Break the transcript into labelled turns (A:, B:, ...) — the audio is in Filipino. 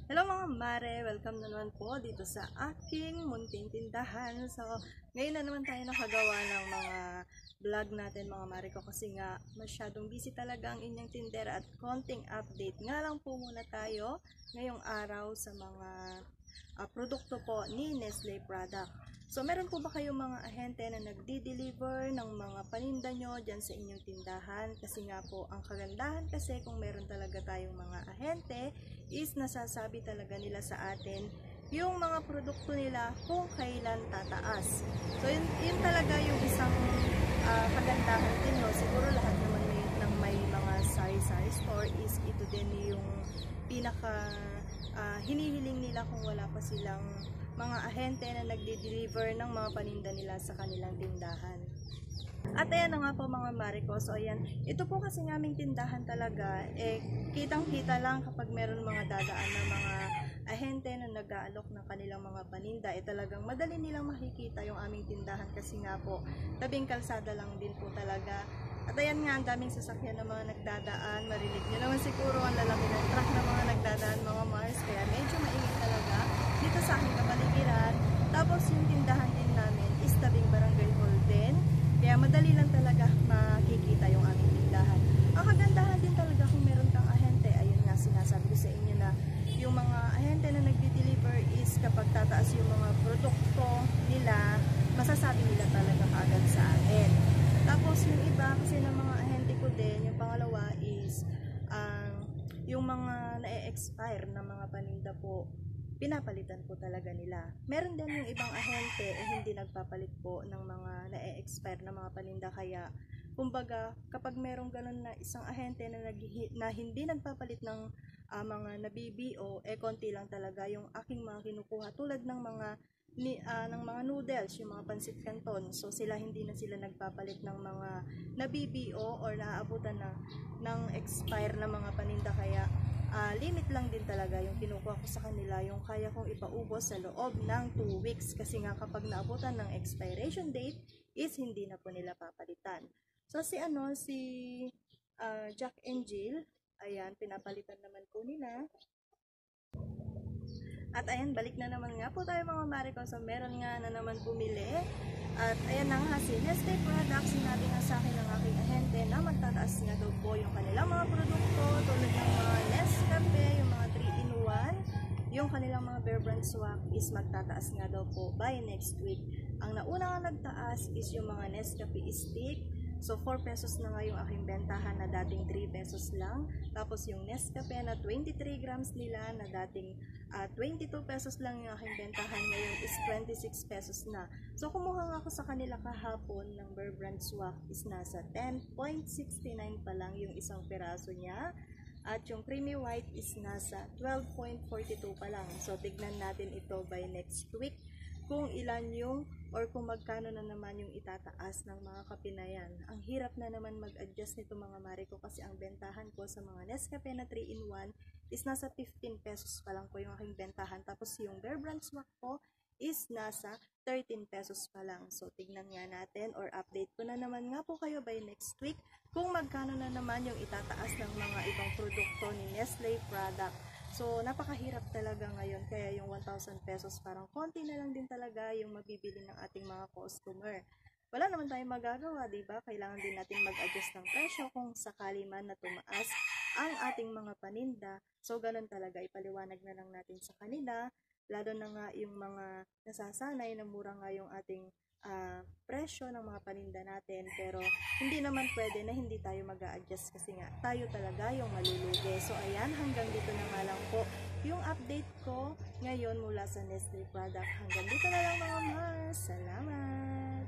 A: Hello mga mare! Welcome na naman po dito sa aking munting tindahan. So, ngayon na naman tayo nakagawa ng mga vlog natin mga mare ko kasi nga masyadong busy talaga ang inyong tindera at konting update. Nga lang po muna tayo ngayong araw sa mga produkto po ni Nestle product. So, meron po ba kayong mga ahente na nagdi-deliver ng mga paninda nyo dyan sa inyong tindahan? Kasi nga po, ang kagandahan kasi kung meron talaga tayong mga ahente is nasasabi talaga nila sa atin yung mga produkto nila kung kailan tataas. So, yun talaga yung isang kagandahan din, no? Siguro lahat naman may mga sari-sari store is ito din yung pinaka hinihiling nila kung wala pa silang mga ahente na nagde-deliver ng mga paninda nila sa kanilang tindahan. At ayan na nga po mga Mariko. So ayan, ito po kasi ng aming tindahan talaga, kitang-kita lang kapag meron mga dadaan na mga ahente na nag-aalok ng kanilang mga paninda, talagang madali nilang makikita yung aming tindahan kasi nga po, tabing kalsada lang din po talaga. At ayan nga, ang daming sasakyan ng mga nagdadaan, marinig nyo naman siguro ang lalaki ng truck ng mga nagdadaan mga Mars, kaya medyo maingay talaga dito sa aking kapaligiran. Tapos yung tindahan din namin is tabing barangay hall din. Kaya madali lang talaga makikita yung aming tindahan. Ang kagandahan din talaga kung meron kang ahente, ayun nga sinasabi ko sa inyo na yung mga ahente na nagdi-deliver is kapag tataas yung mga produkto nila, masasabi nila talaga kaagad sa atin. Tapos yung iba kasi ng mga ahente ko din, yung pangalawa is yung mga na-expire na mga paninda po, pinapalitan po talaga nila. Meron din yung ibang ahente hindi nagpapalit po ng mga na-expire na mga paninda, kaya kumbaga kapag merong ganun na isang ahente na hindi nagpapalit ng mga nabibiyo, konti lang talaga yung aking mga kinukuha tulad ng mga ng mga noodles, yung mga pansit canton. So sila hindi na sila nagpapalit ng mga nabibiyo or naaabutan ng expire na mga paninda, kaya limit lang din talaga yung kinukuha ko sa kanila, yung kaya kong ipaubos sa loob ng 2 weeks kasi nga kapag naabutan ng expiration date is hindi na po nila papalitan. So si Jack and Jill, ayan, pinapalitan naman po nila. At ayan, balik na naman nga po tayo mga Mariko. So meron nga na naman bumili. At ayan na nga si Nestle Products, sinabi nga sa akin ng aking ahente na magtataas nga daw po yung kanilang mga produkto tulad ng mga Nescafe, yung mga 3-in-1, yung kanilang mga Bear Brand swak is magtataas nga daw po by next week. Ang nauna nga nagtaas is yung mga Nescafe stick. So 4 pesos na nga yung aking bentahan na dating 3 pesos lang. Tapos yung Nescafe na 23 grams nila na dating 22 pesos lang yung aking bentahan, ngayon is 26 pesos na. So kumuha nga ako sa kanila kahapon ng Bear Brand swak is nasa 10.69 pa lang yung isang peraso niya. At yung creamy white is nasa 12.42 pa lang. So tignan natin ito by next week kung ilan yung or kung magkano na naman yung itataas ng mga kape na yan. Ang hirap na naman mag-adjust nito mga Mariko kasi ang bentahan ko sa mga Nescafe na 3-in-1 is nasa 15 pesos pa lang po yung aking bentahan. Tapos yung Bear Brand swak ko is nasa 13 pesos pa lang. So tignan nga natin or update ko na naman nga po kayo by next week kung magkano na naman yung itataas ng mga ibang produkto ni Nestle product. So, napakahirap talaga ngayon, kaya yung 1,000 pesos parang konti na lang din talaga yung mabibili ng ating mga customer. Wala naman tayong magagawa, diba? Kailangan din natin mag-adjust ng presyo kung sakali man na tumaas ang ating mga paninda. So, ganun talaga, ipaliwanag na lang natin sa kanila, lalo na nga yung mga nasasanay na mura nga yung ating presyo ng mga paninda natin, pero hindi naman pwede na hindi tayo mag-a-adjust kasi nga tayo talaga yung malulugi. So ayan, hanggang dito na nga lang po yung update ko ngayon mula sa Nestle product. Hanggang dito na lang mga Mars. Salamat!